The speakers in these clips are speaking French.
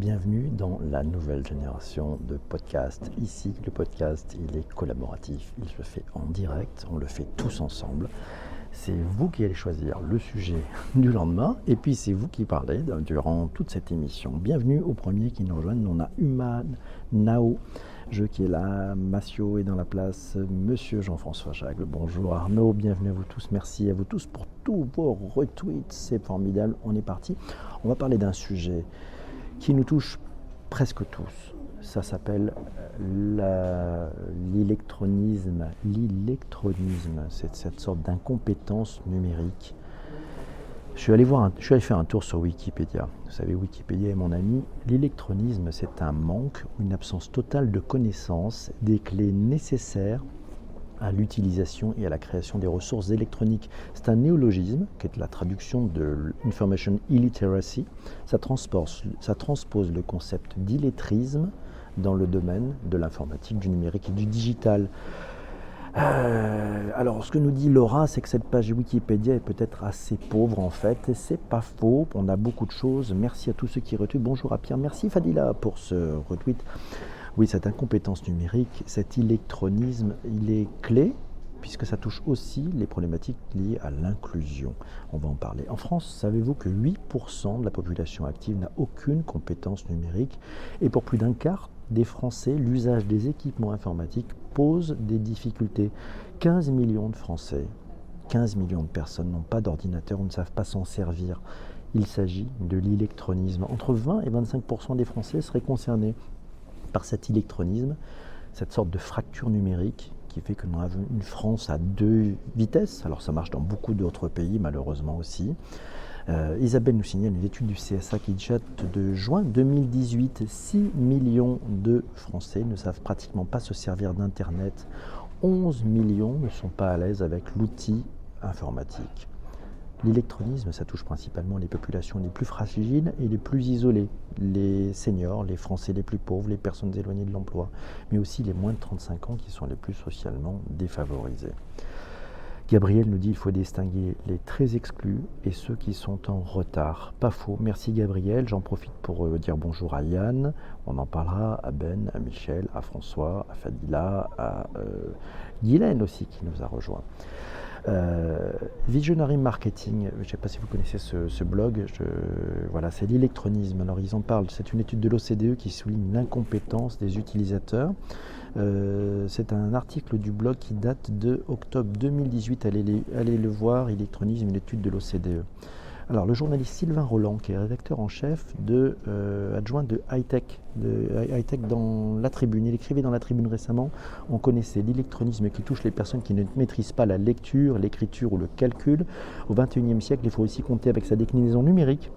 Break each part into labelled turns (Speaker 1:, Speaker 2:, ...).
Speaker 1: Bienvenue dans la nouvelle génération de podcasts. Ici, le podcast, il est collaboratif, il se fait en direct, on le fait tous ensemble. C'est vous qui allez choisir le sujet du lendemain et puis c'est vous qui parlez durant toute cette émission. Bienvenue aux premiers qui nous rejoignent. On a Human, Nao, je qui est là, Massio est dans la place, Monsieur Jean-François Jagle. Bonjour Arnaud, bienvenue à vous tous. Merci à vous tous pour tous vos retweets, c'est formidable. On est parti. On va parler d'un sujet qui nous touche presque tous. Ça s'appelle l'électronisme. L'électronisme, c'est cette sorte d'incompétence numérique. Je suis allé faire un tour sur Wikipédia. Vous savez, Wikipédia est mon ami. L'électronisme, c'est un manque ou une absence totale de connaissance des clés nécessaires à l'utilisation et à la création des ressources électroniques. C'est un néologisme qui est la traduction de Information Illiteracy. Ça transpose le concept d'illettrisme dans le domaine de l'informatique, du numérique et du digital. Alors, ce que nous dit Laura, c'est que cette page Wikipédia est peut-être assez pauvre en fait, et c'est pas faux, on a beaucoup de choses. Merci à tous ceux qui retweetent. Bonjour à Pierre, merci Fadila pour ce retweet. Oui, cette incompétence numérique, cet électronisme, il est clé puisque ça touche aussi les problématiques liées à l'inclusion. On va en parler. En France, savez-vous que 8% de la population active n'a aucune compétence numérique et pour plus d'un quart des Français, l'usage des équipements informatiques pose des difficultés. 15 millions de Français, 15 millions de personnes n'ont pas d'ordinateur ou ne savent pas s'en servir. Il s'agit de l'électronisme. Entre 20 et 25% des Français seraient concernés par cet électronisme, cette sorte de fracture numérique qui fait que l'on a une France à deux vitesses. Alors ça marche dans beaucoup d'autres pays malheureusement aussi. Isabelle nous signale une étude du CSA qui date de juin 2018. 6 millions de Français ne savent pratiquement pas se servir d'Internet. 11 millions ne sont pas à l'aise avec l'outil informatique. L'électronisme, ça touche principalement les populations les plus fragiles et les plus isolées, les seniors, les Français les plus pauvres, les personnes éloignées de l'emploi, mais aussi les moins de 35 ans qui sont les plus socialement défavorisés. Gabriel nous dit qu'il faut distinguer les très exclus et ceux qui sont en retard. Pas faux. Merci Gabriel. J'en profite pour dire bonjour à Yann. On en parlera à Ben, à Michel, à François, à Fadila, à Guylaine aussi qui nous a rejoint. Visionary Marketing, je ne sais pas si vous connaissez ce blog, voilà, c'est l'électronisme. Alors ils en parlent, c'est une étude de l'OCDE qui souligne l'incompétence des utilisateurs. C'est un article du blog qui date de octobre 2018, allez le voir, électronisme, une étude de l'OCDE. Alors le journaliste Sylvain Roland, qui est rédacteur en chef adjoint de Hightech dans La Tribune, il écrivait dans La Tribune récemment, on connaissait l'électronisme qui touche les personnes qui ne maîtrisent pas la lecture, l'écriture ou le calcul. Au XXIe siècle, il faut aussi compter avec sa déclinaison numérique.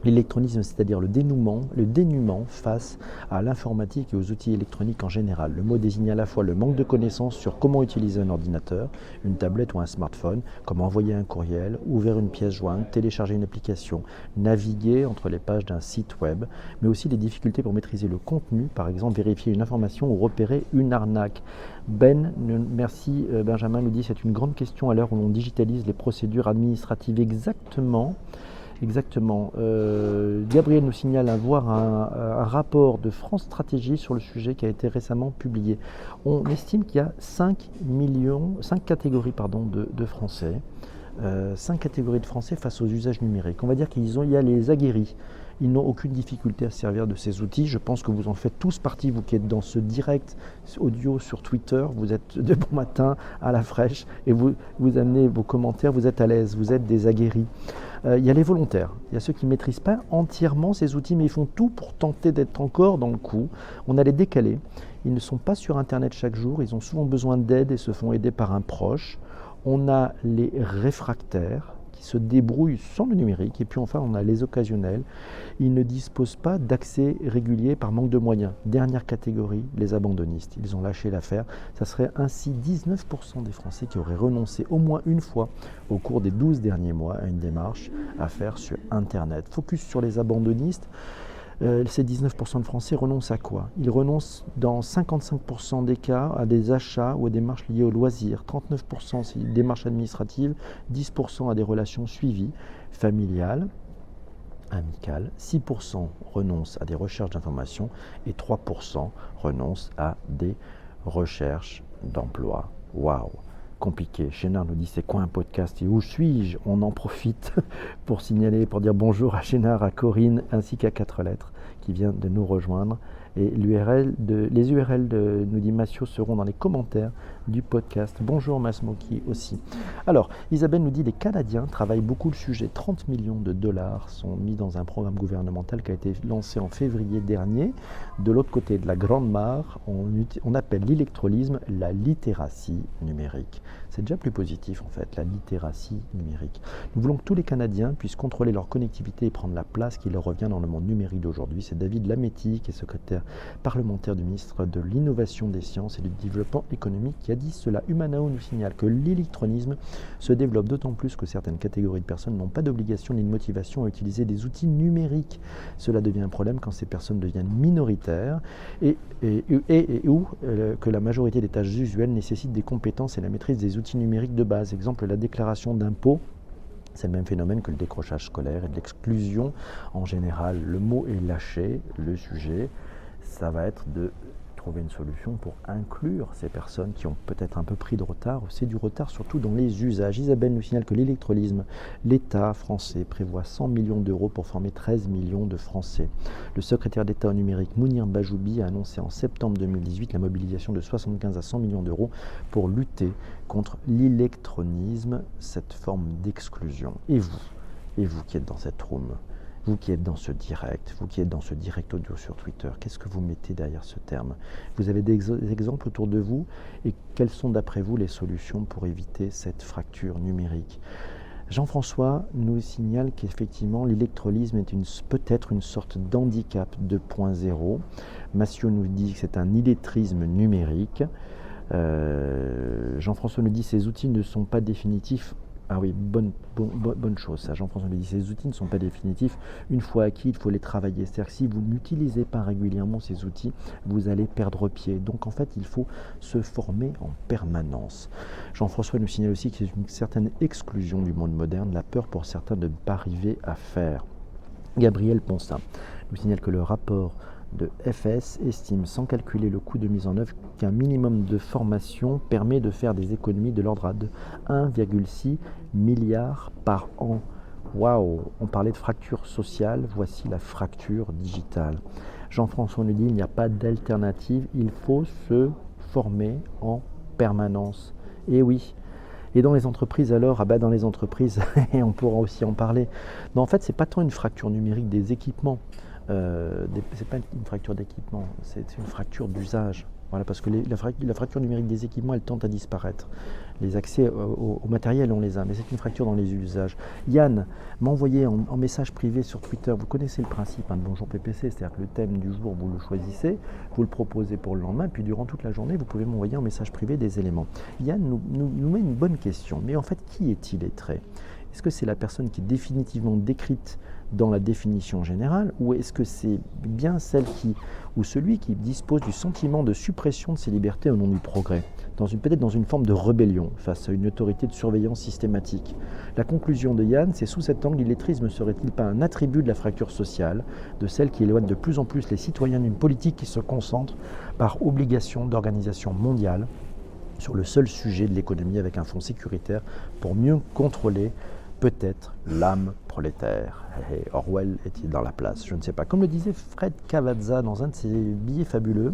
Speaker 1: L'électronisme, c'est-à-dire le dénuement face à l'informatique et aux outils électroniques en général. Le mot désigne à la fois le manque de connaissances sur comment utiliser un ordinateur, une tablette ou un smartphone, comment envoyer un courriel, ouvrir une pièce jointe, télécharger une application, naviguer entre les pages d'un site web, mais aussi les difficultés pour maîtriser le contenu, par exemple vérifier une information ou repérer une arnaque. Merci Benjamin nous dit c'est une grande question à l'heure où l'on digitalise les procédures administratives. Exactement. Gabriel nous signale avoir un rapport de France Stratégie sur le sujet qui a été récemment publié. On estime qu'il y a 5 catégories de Français. 5 catégories de Français face aux usages numériques. On va dire il y a les aguerris. Ils n'ont aucune difficulté à se servir de ces outils. Je pense que vous en faites tous partie, vous qui êtes dans ce direct audio sur Twitter. Vous êtes de bon matin à la fraîche et vous amenez vos commentaires, vous êtes à l'aise, vous êtes des aguerris. Il y a les volontaires, il y a ceux qui ne maîtrisent pas entièrement ces outils, mais ils font tout pour tenter d'être encore dans le coup. On a les décalés, ils ne sont pas sur Internet chaque jour, ils ont souvent besoin d'aide et se font aider par un proche. On a les réfractaires qui se débrouillent sans le numérique. Et puis enfin, on a les occasionnels. Ils ne disposent pas d'accès régulier par manque de moyens. Dernière catégorie, les abandonnistes. Ils ont lâché l'affaire. Ça serait ainsi 19% des Français qui auraient renoncé au moins une fois au cours des 12 derniers mois à une démarche à faire sur Internet. Focus sur les abandonnistes. Ces 19% de Français renoncent à quoi? Ils renoncent dans 55% des cas à des achats ou à des démarches liées au loisir. 39% c'est des démarches administratives, 10% à des relations suivies, familiales. amicales, 6% renoncent à des recherches d'information et 3% renoncent à des recherches d'emploi. Waouh, compliqué. Chénard nous dit c'est quoi un podcast et où suis-je? On en profite pour signaler, pour dire bonjour à Chénard, à Corinne ainsi qu'à 4 lettres qui vient de nous rejoindre. Et les URL nous dit Massio, seront dans les commentaires du podcast. Bonjour Masmoki aussi. Alors, Isabelle nous dit les Canadiens travaillent beaucoup le sujet. 30 millions de dollars sont mis dans un programme gouvernemental qui a été lancé en février dernier. De l'autre côté de la Grande Mare, on appelle l'électrolysme la littératie numérique. C'est déjà plus positif en fait, la littératie numérique. Nous voulons que tous les Canadiens puissent contrôler leur connectivité et prendre la place qui leur revient dans le monde numérique d'aujourd'hui. C'est David Lametti, qui est secrétaire parlementaire du ministre de l'Innovation des Sciences et du Développement économique, qui a dit cela. Humanao nous signale que l'électronisme se développe d'autant plus que certaines catégories de personnes n'ont pas d'obligation ni de motivation à utiliser des outils numériques. Cela devient un problème quand ces personnes deviennent minoritaires et où que la majorité des tâches usuelles nécessitent des compétences et la maîtrise des outils numériques de base. Exemple, la déclaration d'impôts. C'est le même phénomène que le décrochage scolaire et de l'exclusion. En général, le mot est lâché, le sujet, ça va être de trouver une solution pour inclure ces personnes qui ont peut-être un peu pris de retard. C'est du retard surtout dans les usages. Isabelle nous signale que l'électrolysme, l'État français prévoit 100 millions d'euros pour former 13 millions de Français. Le secrétaire d'État au numérique Mounir Bajoubi a annoncé en septembre 2018 la mobilisation de 75 à 100 millions d'euros pour lutter contre l'électronisme, cette forme d'exclusion. Et vous qui êtes dans cette room, vous qui êtes dans ce direct, vous qui êtes dans ce direct audio sur Twitter, qu'est-ce que vous mettez derrière ce terme? Vous avez des exemples autour de vous et quelles sont d'après vous les solutions pour éviter cette fracture numérique? Jean-François nous signale qu'effectivement l'électrolysme est peut-être une sorte d'handicap 2.0. Massio nous dit que c'est un illettrisme numérique. Jean-François nous dit ces outils ne sont pas définitifs. Ah oui, bonne chose ça. Jean-François nous dit ces outils ne sont pas définitifs. Une fois acquis, il faut les travailler. C'est-à-dire que si vous n'utilisez pas régulièrement ces outils, vous allez perdre pied. Donc en fait, il faut se former en permanence. Jean-François nous signale aussi qu'il y a une certaine exclusion du monde moderne, la peur pour certains de ne pas arriver à faire. Gabriel Poncin nous signale que le rapport de FS estime, sans calculer le coût de mise en œuvre, qu'un minimum de formation permet de faire des économies de l'ordre de 1,6 milliard par an. Waouh, on parlait de fracture sociale, voici la fracture digitale. Jean-François nous dit il n'y a pas d'alternative, il faut se former en permanence. Et oui. Et dans les entreprises alors, dans les entreprises, et on pourra aussi en parler. Non, en fait, c'est pas tant une fracture numérique des équipements. C'est pas une fracture d'équipement, c'est une fracture d'usage. Voilà, parce que la fracture numérique des équipements, elle tend à disparaître. Les accès au matériel, on les a, mais c'est une fracture dans les usages. Yann m'a envoyé en message privé sur Twitter, vous connaissez le principe de Bonjour PPC, c'est-à-dire que le thème du jour, vous le choisissez, vous le proposez pour le lendemain, puis durant toute la journée, vous pouvez m'envoyer en message privé des éléments. Yann nous met une bonne question, mais en fait, qui est illettré? Est-ce que c'est la personne qui est définitivement décrite dans la définition générale, ou est-ce que c'est bien celui qui dispose du sentiment de suppression de ses libertés au nom du progrès, peut-être dans une forme de rébellion face à une autorité de surveillance systématique? La conclusion de Yann, c'est sous cet angle, l'illettrisme ne serait-il pas un attribut de la fracture sociale, de celle qui éloigne de plus en plus les citoyens d'une politique qui se concentre par obligation d'organisation mondiale sur le seul sujet de l'économie avec un fonds sécuritaire pour mieux contrôler peut-être l'âme prolétaire. Orwell est-il dans la place? Je ne sais pas. Comme le disait Fred Cavazza dans un de ses billets fabuleux,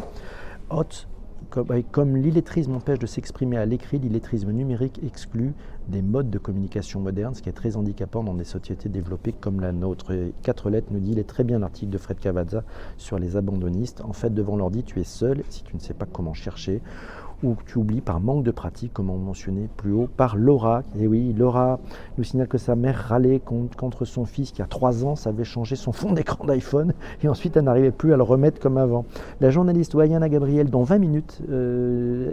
Speaker 1: comme l'illettrisme empêche de s'exprimer à l'écrit, l'illettrisme numérique exclut des modes de communication modernes, ce qui est très handicapant dans des sociétés développées comme la nôtre. Et 4 lettres nous dit, il est très bien l'article de Fred Cavazza sur les abandonnistes. En fait, devant l'ordi, tu es seul si tu ne sais pas comment chercher, ou tu oublies par manque de pratique, comme on mentionnait plus haut, par Laura. Et oui, Laura nous signale que sa mère râlait contre son fils qui a 3 ans savait changer son fond d'écran d'iPhone et ensuite elle n'arrivait plus à le remettre comme avant. La journaliste Wayana Gabriel, dans 20 minutes,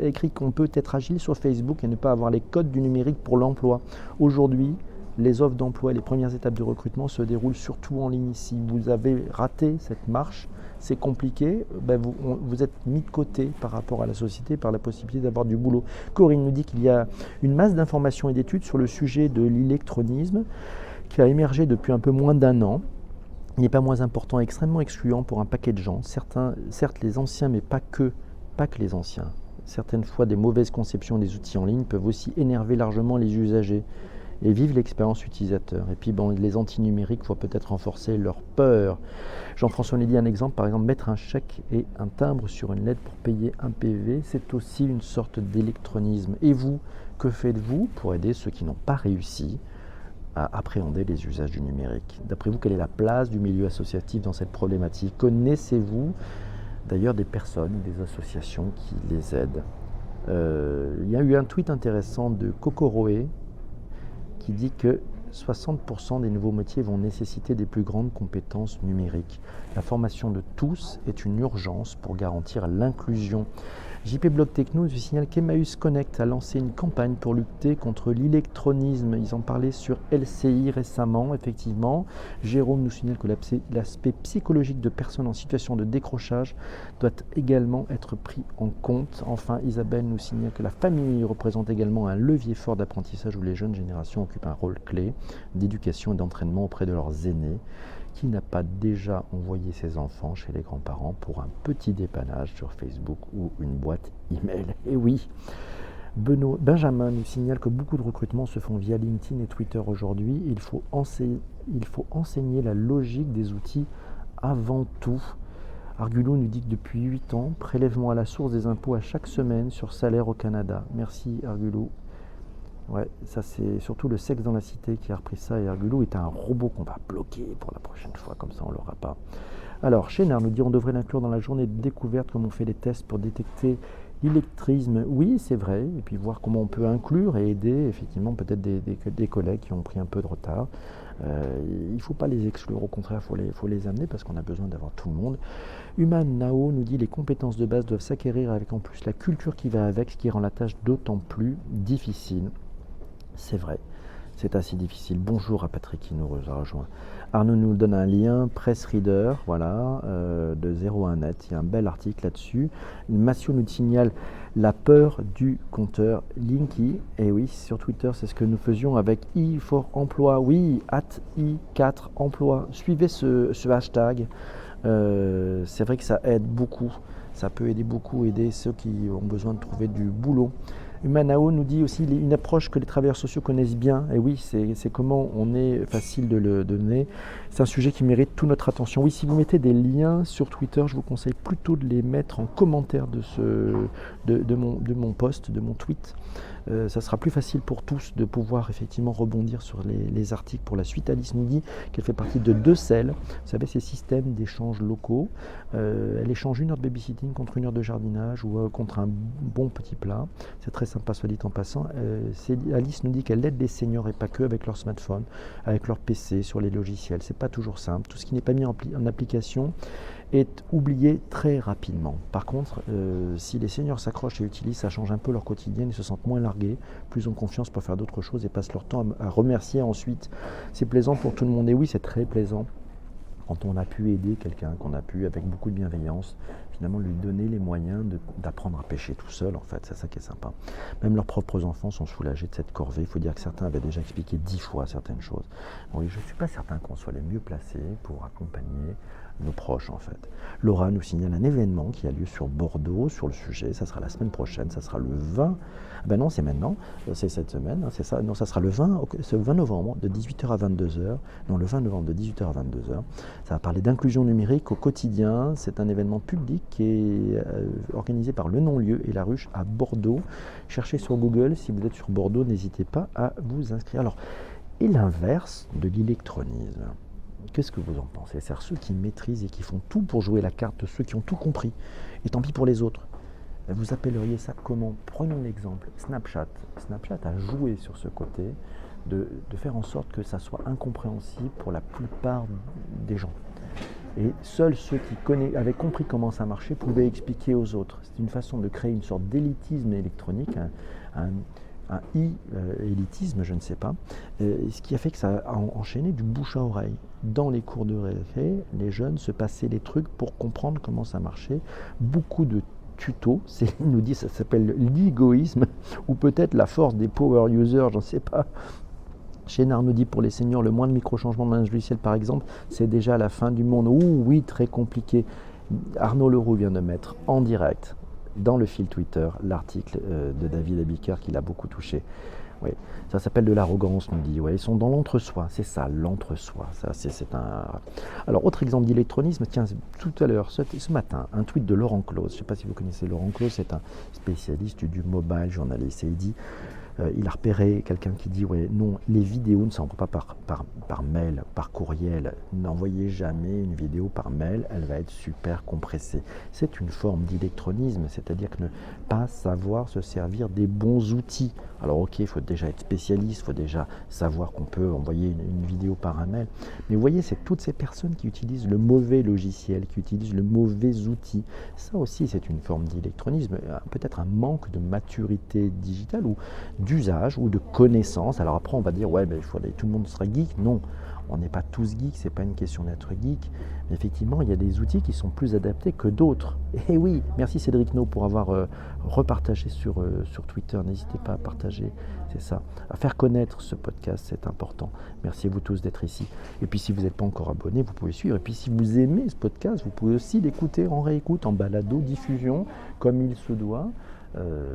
Speaker 1: écrit qu'on peut être agile sur Facebook et ne pas avoir les codes du numérique pour l'emploi. Aujourd'hui, les offres d'emploi et les premières étapes de recrutement se déroulent surtout en ligne. Si vous avez raté cette marche, c'est compliqué, vous êtes mis de côté par rapport à la société, par la possibilité d'avoir du boulot. Corinne nous dit qu'il y a une masse d'informations et d'études sur le sujet de l'électronisme qui a émergé depuis un peu moins d'1 an. Il n'est pas moins important et extrêmement excluant pour un paquet de gens. Certes les anciens, mais pas que les anciens. Certaines fois, des mauvaises conceptions des outils en ligne peuvent aussi énerver largement les usagers et vivre l'expérience utilisateur. Et puis les anti-numériques voient peut-être renforcer leur peur. Jean-François nous dit un exemple, par exemple, mettre un chèque et un timbre sur une lettre pour payer un PV, c'est aussi une sorte d'électronisme. Et vous, que faites-vous pour aider ceux qui n'ont pas réussi à appréhender les usages du numérique? D'après vous, quelle est la place du milieu associatif dans cette problématique? Connaissez-vous d'ailleurs des personnes, des associations qui les aident? Il y a eu un tweet intéressant de Kokoroé qui dit que 60% des nouveaux métiers vont nécessiter des plus grandes compétences numériques. La formation de tous est une urgence pour garantir l'inclusion. JP Blog Techno nous signale qu'Emmaüs Connect a lancé une campagne pour lutter contre l'électronisme. Ils en parlaient sur LCI récemment, effectivement. Jérôme nous signale que l'aspect psychologique de personnes en situation de décrochage doit également être pris en compte. Enfin, Isabelle nous signale que la famille représente également un levier fort d'apprentissage où les jeunes générations occupent un rôle clé d'éducation et d'entraînement auprès de leurs aînés. Qui n'a pas déjà envoyé ses enfants chez les grands-parents pour un petit dépannage sur Facebook ou une boîte email? Et oui, Benjamin nous signale que beaucoup de recrutements se font via LinkedIn et Twitter aujourd'hui. Il faut enseigner la logique des outils avant tout. Argulo nous dit que depuis 8 ans, prélèvement à la source des impôts à chaque semaine sur salaire au Canada. Merci Argulo. Ouais, ça c'est surtout le sexe dans la cité qui a repris ça, et Argulo est un robot qu'on va bloquer pour la prochaine fois, comme ça on ne l'aura pas. Alors, Chénard nous dit on devrait l'inclure dans la journée de découverte comme on fait des tests pour détecter l'électrisme. Oui, c'est vrai, et puis voir comment on peut inclure et aider effectivement peut-être des collègues qui ont pris un peu de retard. Il ne faut pas les exclure, au contraire, il faut les amener parce qu'on a besoin d'avoir tout le monde. Human Nao nous dit les compétences de base doivent s'acquérir avec en plus la culture qui va avec, ce qui rend la tâche d'autant plus difficile. C'est vrai, c'est assez difficile. Bonjour à Patrick qui nous a rejoint. Arnaud nous donne un lien, Press Reader, voilà, de 01net. Il y a un bel article là-dessus. Massio nous signale la peur du compteur Linky. Et oui, sur Twitter, c'est ce que nous faisions avec i4emploi. Oui, @i4emploi. Suivez ce hashtag. C'est vrai que ça aide beaucoup. Ça peut aider ceux qui ont besoin de trouver du boulot. Humanao nous dit aussi une approche que les travailleurs sociaux connaissent bien. Et oui, c'est comment on est facile de le donner. C'est un sujet qui mérite toute notre attention. Oui, si vous mettez des liens sur Twitter, je vous conseille plutôt de les mettre en commentaire de mon post, de mon tweet. Ça sera plus facile pour tous de pouvoir effectivement rebondir sur les articles pour la suite. Alice nous dit qu'elle fait partie de 2CEL, vous savez, ces systèmes d'échanges locaux. Elle échange 1 heure de babysitting contre 1 heure de jardinage ou contre un bon petit plat. C'est très sympa, soit dit en passant. Alice nous dit qu'elle aide les seniors et pas que avec leur smartphone, avec leur PC, sur les logiciels. C'est pas toujours simple. Tout ce qui n'est pas mis en application est oublié très rapidement. Par contre, si les seniors s'accrochent et utilisent, ça change un peu leur quotidien, ils se sentent moins largués, plus ont confiance pour faire d'autres choses et passent leur temps à remercier ensuite. C'est plaisant pour tout le monde, et oui, c'est très plaisant quand on a pu aider quelqu'un, qu'on a pu, avec beaucoup de bienveillance, finalement lui donner les moyens d'apprendre à pêcher tout seul, en fait, c'est ça qui est sympa. Même leurs propres enfants sont soulagés de cette corvée. Il faut dire que certains avaient déjà expliqué 10 fois certaines choses. Oui, je ne suis pas certain qu'on soit les mieux placés pour accompagner nos proches, en fait. Laura nous signale un événement qui a lieu sur Bordeaux sur le sujet. Ça sera la semaine prochaine, ça sera le 20. Ben non, c'est maintenant, c'est cette semaine, hein, c'est ça. Non, ça sera le 20 novembre de 18h à 22h. Non, le 20 novembre de 18h à 22h. Ça va parler d'inclusion numérique au quotidien. C'est un événement public qui est organisé par Le Non-Lieu et La Ruche à Bordeaux. Cherchez sur Google, si vous êtes sur Bordeaux, n'hésitez pas à vous inscrire. Alors, et l'inverse de l'électronisme, qu'est-ce que vous en pensez? C'est-à-dire ceux qui maîtrisent et qui font tout pour jouer la carte de ceux qui ont tout compris. Et tant pis pour les autres. Vous appelleriez ça comment? Prenons l'exemple Snapchat. Snapchat a joué sur ce côté de faire en sorte que ça soit incompréhensible pour la plupart des gens. Et seuls ceux qui avaient compris comment ça marchait pouvaient expliquer aux autres. C'est une façon de créer une sorte d'élitisme électronique, un élitisme, je ne sais pas, ce qui a fait que ça a enchaîné du bouche à oreille. Dans les cours de récré, les jeunes se passaient les trucs pour comprendre comment ça marchait. Beaucoup de tutos, Céline nous dit ça s'appelle l'égoïsme, ou peut-être la force des power users, j'en sais pas. Chénard nous dit pour les seniors, le moindre micro-changement dans un logiciel par exemple, c'est déjà la fin du monde. Ouh oui, très compliqué. Arnaud Leroux vient de mettre en direct dans le fil Twitter l'article de David Abiker qui l'a beaucoup touché. Oui, ça s'appelle de l'arrogance, nous dit. Ouais, ils sont dans l'entre-soi, c'est ça, l'entre-soi. Ça, c'est un... Alors, autre exemple d'électronisme, tiens, tout à l'heure, ce matin, un tweet de Laurent Close. Je ne sais pas si vous connaissez Laurent Close, c'est un spécialiste du mobile, journaliste, et il dit... il a repéré quelqu'un qui dit ouais, non, les vidéos ne s'envoient pas par mail, par courriel. N'envoyez jamais une vidéo par mail, elle va être super compressée. C'est une forme d'électronisme, c'est-à-dire que ne pas savoir se servir des bons outils. Alors ok, il faut déjà être spécialiste, il faut déjà savoir qu'on peut envoyer une vidéo par un mail. Mais vous voyez, c'est toutes ces personnes qui utilisent le mauvais logiciel, qui utilisent le mauvais outil. Ça aussi, c'est une forme d'électronisme, peut-être un manque de maturité digitale ou d'usage ou de connaissance. Alors après on va dire ouais mais tout le monde sera geek. Non, on n'est pas tous geeks, c'est pas une question d'être geek. Mais effectivement il y a des outils qui sont plus adaptés que d'autres. Et oui, merci Cédric No pour avoir repartagé sur Twitter. N'hésitez pas à partager, c'est ça, à faire connaître ce podcast, c'est important. Merci à vous tous d'être ici. Et puis si vous n'êtes pas encore abonné, vous pouvez suivre. Et puis si vous aimez ce podcast, vous pouvez aussi l'écouter en réécoute, en balado, diffusion, comme il se doit.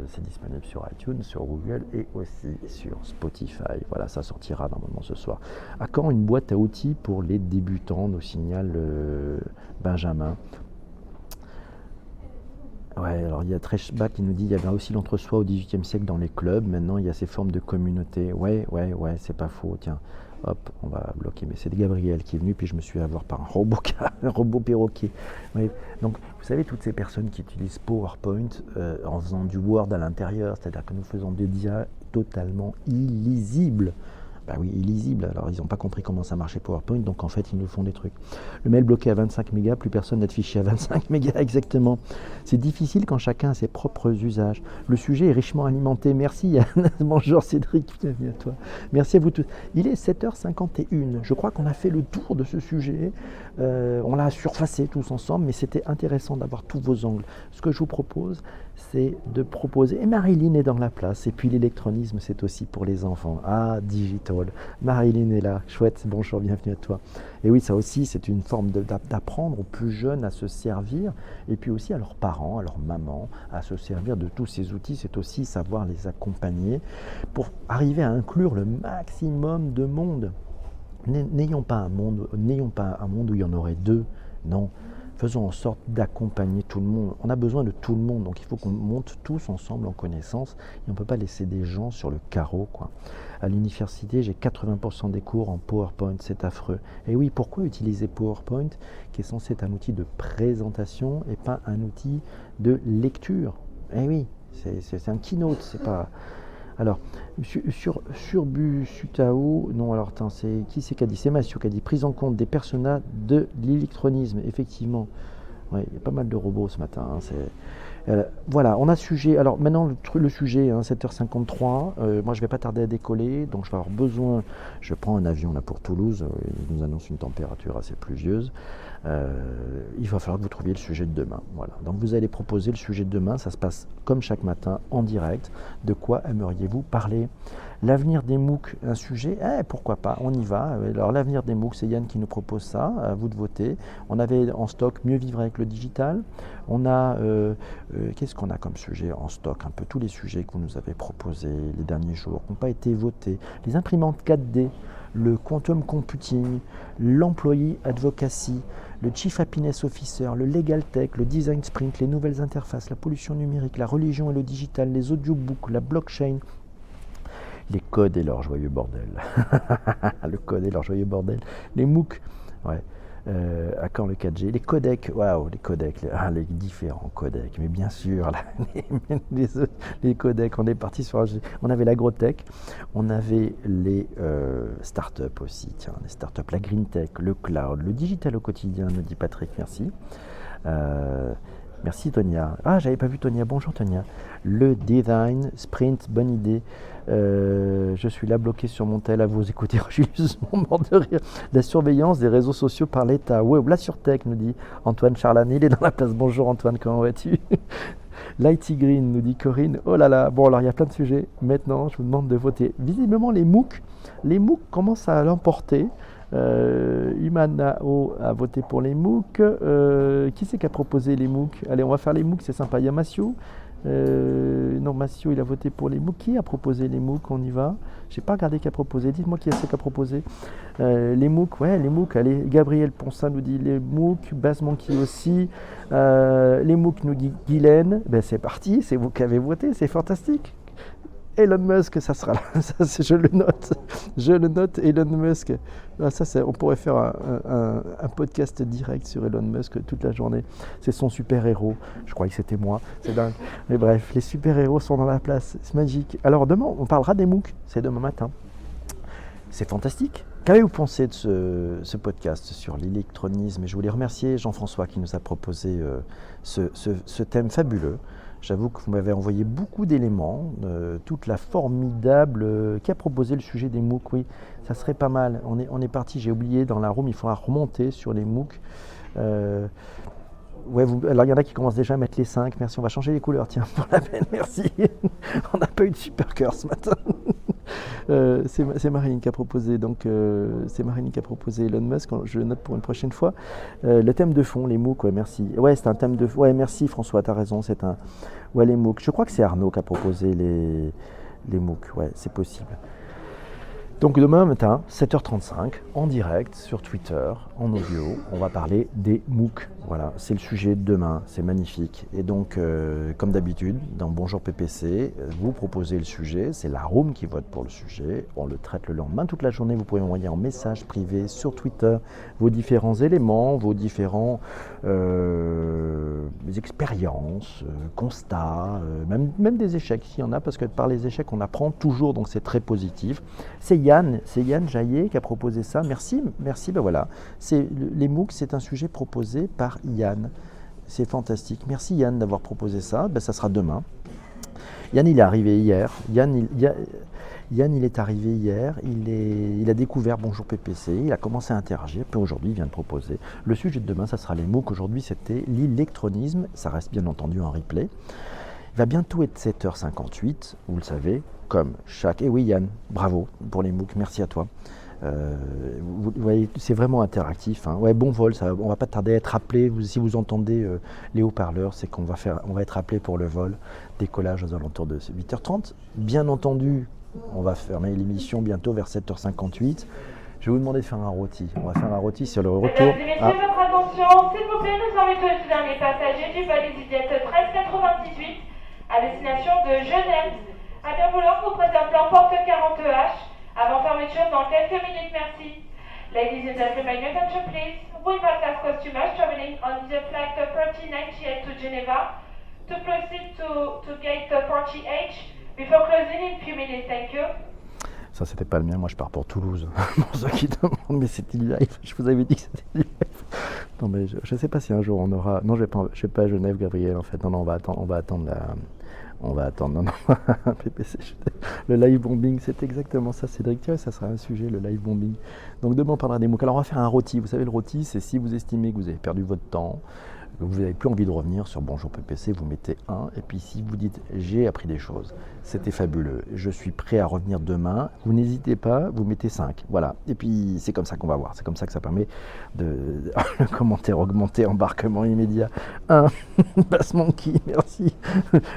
Speaker 1: C'est disponible sur iTunes, sur Google et aussi sur Spotify. Voilà, ça sortira normalement ce soir. À quand une boîte à outils pour les débutants, nous signale Benjamin. Ouais, alors il y a Treshback qui nous dit il y avait aussi l'entre-soi au XVIIIe siècle dans les clubs. Maintenant, il y a ces formes de communauté. Ouais, c'est pas faux. Tiens, hop, on va bloquer. Mais c'est Gabriel qui est venu, puis je me suis fait avoir par un robot perroquet. Ouais. Donc, vous savez, toutes ces personnes qui utilisent PowerPoint en faisant du Word à l'intérieur, c'est-à-dire que nous faisons des dias totalement illisibles. Bah oui, illisible. Alors, ils n'ont pas compris comment ça marchait PowerPoint, donc en fait, ils nous font des trucs. Le mail bloqué à 25 mégas, plus personne n'a de fichier à 25 mégas, exactement. C'est difficile quand chacun a ses propres usages. Le sujet est richement alimenté. Merci Yann. Bonjour Cédric, bienvenue à toi. Merci à vous tous. Il est 7h51. Je crois qu'on a fait le tour de ce sujet. On l'a surfacé tous ensemble, mais c'était intéressant d'avoir tous vos angles. Ce que je vous propose, c'est de proposer... Et Marilyn est dans la place. Et puis l'électronisme, c'est aussi pour les enfants. Ah, digital. Marilyn est là, chouette, bonjour, bienvenue à toi. Et oui, ça aussi, c'est une forme d'apprendre aux plus jeunes à se servir, et puis aussi à leurs parents, à leurs mamans, à se servir de tous ces outils. C'est aussi savoir les accompagner pour arriver à inclure le maximum de monde. N'ayons pas un monde où il y en aurait deux, non. Faisons en sorte d'accompagner tout le monde. On a besoin de tout le monde, donc il faut qu'on monte tous ensemble en connaissance et on ne peut pas laisser des gens sur le carreau, quoi. À l'université, j'ai 80% des cours en PowerPoint, c'est affreux. Et oui, pourquoi utiliser PowerPoint, qui est censé être un outil de présentation et pas un outil de lecture? Eh oui, c'est un keynote, c'est pas... Alors, sur Busutao, non, alors attends, qui c'est qui a dit? C'est Mathieu qui a dit prise en compte des personas de l'électronisme, effectivement. Ouais, il y a pas mal de robots ce matin. Voilà, on a sujet. Alors maintenant, le sujet, 7h53. Moi, je ne vais pas tarder à décoller, donc je vais avoir besoin. Je prends un avion là pour Toulouse. Il nous annonce une température assez pluvieuse. Il va falloir que vous trouviez le sujet de demain. Voilà. Donc vous allez proposer le sujet de demain. Ça se passe comme chaque matin en direct. De quoi aimeriez-vous parler? L'avenir des MOOC, un sujet, pourquoi pas, on y va. Alors l'avenir des MOOC, c'est Yann qui nous propose ça, à vous de voter. On avait en stock mieux vivre avec le digital. On a, qu'est-ce qu'on a comme sujet en stock? Un peu tous les sujets que vous nous avez proposés les derniers jours, qui n'ont pas été votés. Les imprimantes 4D, le quantum computing, l'employee advocacy, le Chief Happiness Officer, le Legal Tech, le Design Sprint, les nouvelles interfaces, la pollution numérique, la religion et le digital, les audiobooks, la blockchain, les codes et leur joyeux bordel. Le code et leur joyeux bordel. Les MOOC, ouais. À quand le 4G? Les codecs, waouh, les codecs, les différents codecs, mais bien sûr, là, les codecs, on est parti sur on avait l'agrotech, on avait les startups aussi, tiens, les startups, la green tech, le cloud, le digital au quotidien, nous dit Patrick, merci. Merci Tonia. Ah, j'avais pas vu Tonia. Bonjour Tonia. Le design, sprint, bonne idée. Je suis là bloqué sur mon tel à vous écouter. Je suis justement mort de rire. La surveillance des réseaux sociaux par l'État. Ouais, la surtech, nous dit Antoine Charlane. Il est dans la place. Bonjour Antoine, comment vas-tu? Lighty Green, nous dit Corinne. Oh là là, bon alors il y a plein de sujets. Maintenant, je vous demande de voter. Visiblement, les MOOC commencent à l'emporter. Imanao a voté pour les MOOC. Qui c'est qui a proposé les MOOC? Allez, on va faire les MOOC, c'est sympa. Il y a Massio. Non, Massio, il a voté pour les MOOC. Qui a proposé les MOOC? On y va. J'ai pas regardé qui a proposé. Dites-moi qui c'est qui a proposé. Les MOOC, ouais, les MOOC. Allez, Gabriel Ponsin nous dit les MOOC. Bass Monkey aussi. Les MOOC nous dit Guylaine. Ben, c'est parti, c'est vous qui avez voté, c'est fantastique. Elon Musk, ça sera là, ça, je le note, Elon Musk. Ah, ça, on pourrait faire un podcast direct sur Elon Musk toute la journée. C'est son super-héros, je croyais que c'était moi, c'est dingue. Mais bref, les super-héros sont dans la place, c'est magique. Alors demain, on parlera des MOOC, c'est demain matin. C'est fantastique. Qu'avez-vous pensé de ce podcast sur l'électronisme? Et je voulais remercier Jean-François qui nous a proposé ce thème fabuleux. J'avoue que vous m'avez envoyé beaucoup d'éléments, toute la formidable... qui a proposé le sujet des MOOC? Oui, ça serait pas mal. On est parti, j'ai oublié dans la room, il faudra remonter sur les MOOC. Ouais, alors il y en a qui commencent déjà à mettre les 5. Merci, on va changer les couleurs, tiens, pour la peine, merci. On n'a pas eu de super cœur ce matin. C'est Marine qui a proposé, c'est Marine qui a proposé Elon Musk, je le note pour une prochaine fois. Le thème de fond, les MOOC, ouais, merci. Ouais, c'est un thème de fond. Ouais, merci François, tu as raison, ouais, les MOOC. Je crois que c'est Arnaud qui a proposé les MOOC, ouais, c'est possible. Donc demain matin, 7h35, en direct sur Twitter, en audio, on va parler des MOOC. Voilà, c'est le sujet de demain, c'est magnifique. Et donc, comme d'habitude, dans Bonjour PPC, vous proposez le sujet, c'est la room qui vote pour le sujet. On le traite le lendemain toute la journée. Vous pouvez envoyer en message privé sur Twitter vos différents éléments, vos différents expériences, constats, même des échecs s'il y en a, parce que par les échecs, on apprend toujours, donc c'est très positif. C'est Yann Jaillet qui a proposé ça. Merci, ben voilà. Les MOOC, c'est un sujet proposé par Yann. C'est fantastique. Merci Yann d'avoir proposé ça. Ben, ça sera demain. Yann, il est arrivé hier. Yann, il est arrivé hier. Il a découvert Bonjour PPC. Il a commencé à interagir. Puis aujourd'hui, il vient de proposer. Le sujet de demain, ça sera les MOOC. Aujourd'hui, c'était l'électronisme. Ça reste bien entendu en replay. Il va bientôt être 7h58. Vous le savez. Comme chaque... Et oui Yann, bravo pour les MOOC, merci à toi. Vous voyez, c'est vraiment interactif. Hein. Ouais, bon vol, on ne va pas tarder à être appelé. Si vous entendez les haut-parleurs, c'est qu'on va être appelé pour le vol. Décollage aux alentours de 8h30. Bien entendu, on va fermer l'émission bientôt vers 7h58. Je vais vous demander de faire un rôti. On va faire un rôti sur le retour.
Speaker 2: Mesdames et messieurs, votre attention, s'il vous plaît, nous invitons les derniers passagers du vol EasyJet 1398 à destination de Genève. À bien vouloir vous présenter en porte 40H. Avant fermeture dans quelques minutes, merci. Ladies and gentlemen, your attention please. We invite our customers traveling on the flight 3098 to Geneva to proceed to gate 40H before closing in a few minutes. Thank you.
Speaker 1: Ça, c'était pas le mien. Moi, je pars pour Toulouse. Pour ceux qui demandent, mais c'était du live. Je vous avais dit que c'était du live. Non, mais je ne sais pas si un jour on aura. Non, je vais pas à Genève, Gabriel. En fait, non, on va attendre la. On va attendre, non, PPC, le live bombing, c'est exactement ça, Cédric, tiens, ça sera un sujet, le live bombing. Donc demain on parlera des MOOC. Alors on va faire un rôti, vous savez le rôti, c'est si vous estimez que vous avez perdu votre temps, que vous n'avez plus envie de revenir sur Bonjour PPC, vous mettez 1, et puis si vous dites j'ai appris des choses, c'était fabuleux, je suis prêt à revenir demain, vous n'hésitez pas, vous mettez 5, voilà. Et puis c'est comme ça qu'on va voir, c'est comme ça que ça permet de commentaire augmenté, embarquement immédiat. 1, Bass Monkey, merci.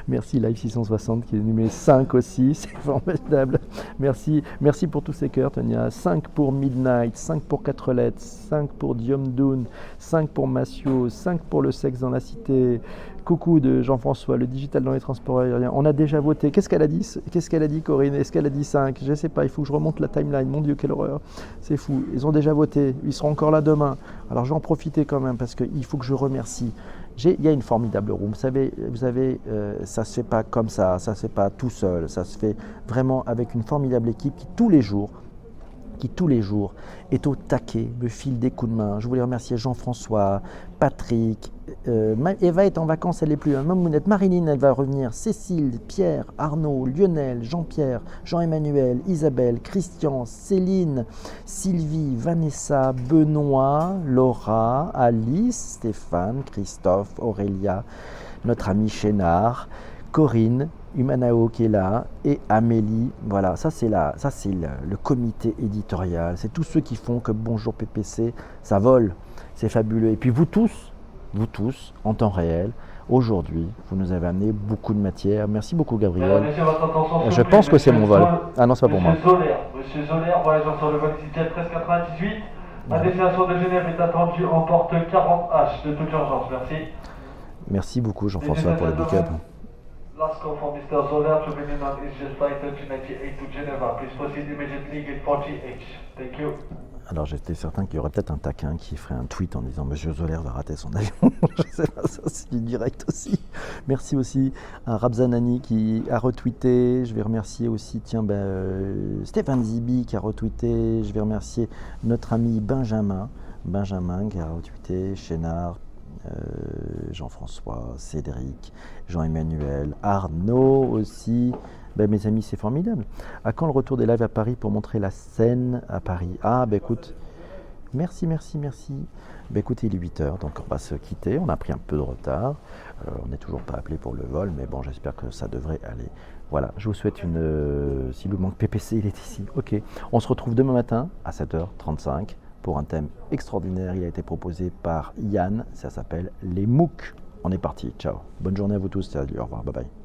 Speaker 1: Merci Live 660 qui est numéro 5 aussi, c'est formidable. Merci pour tous ces cœurs, Tonia. 5 pour Midnight, 5 pour 4 lettres, 5 pour Diomdoun, 5 pour Massio, 5 pour le sexe dans la cité. Coucou de Jean-François, le digital dans les transports aériens. On a déjà voté. Qu'est-ce qu'elle a dit Corinne? Est-ce qu'elle a dit 5? Je ne sais pas, il faut que je remonte la timeline. Mon Dieu, quelle horreur. C'est fou. Ils ont déjà voté. Ils seront encore là demain. Alors je vais en profiter quand même parce qu'il faut que je remercie. Il y a une formidable room. Vous savez, ça ne se fait pas comme ça ne se fait pas tout seul. Ça se fait vraiment avec une formidable équipe qui tous les jours est au taquet, me file des coups de main. Je voulais remercier Jean-François, Patrick, Eva est en vacances, elle est plus. Mamounette, Marilyn, elle va revenir. Cécile, Pierre, Arnaud, Lionel, Jean-Pierre, Jean-Emmanuel, Isabelle, Christian, Céline, Sylvie, Vanessa, Benoît, Laura, Alice, Stéphane, Christophe, Aurélia, notre ami Chénard, Corinne, Humanao qui est là, et Amélie. Voilà, ça c'est le comité éditorial. C'est tous ceux qui font que Bonjour PPC, ça vole. C'est fabuleux. Et puis vous tous, en temps réel, aujourd'hui, vous nous avez amené beaucoup de matière. Merci beaucoup Gabriel. Je pense que c'est mon vol. Ah non, c'est pas pour moi.
Speaker 3: Monsieur Zolaire, voyageant sur le vol EasyJet 1398. La destination de Genève est attendue en porte 40H de toute urgence. Merci.
Speaker 1: Merci beaucoup Jean-François pour le pick-up.
Speaker 3: Last call for Mr. Zoller to bring in on EasyJet flight 298 to Geneva. Please proceed immediately gate 40H. Thank you. Alors
Speaker 1: j'étais certain qu'il y aurait peut-être un taquin qui ferait un tweet en disant Monsieur Zoller va rater son avion. Je sais pas, ça c'est du direct aussi. Merci aussi à Rabzanani qui a retweeté. Je vais remercier aussi Stéphane Zibi qui a retweeté. Je vais remercier notre ami Benjamin qui a retweeté, Chénard, Jean-François, Cédric, Jean-Emmanuel, Arnaud aussi. Mes amis, c'est formidable. À quand le retour des lives à Paris pour montrer la scène à Paris? Écoute, merci. Écoutez, il est 8h, donc on va se quitter. On a pris un peu de retard. On n'est toujours pas appelé pour le vol, mais bon, j'espère que ça devrait aller. Voilà, je vous souhaite s'il vous manque PPC, il est ici. Ok, on se retrouve demain matin à 7h35 pour un thème extraordinaire. Il a été proposé par Yann, ça s'appelle les MOOC. On est parti, ciao. Bonne journée à vous tous, salut, au revoir, bye bye.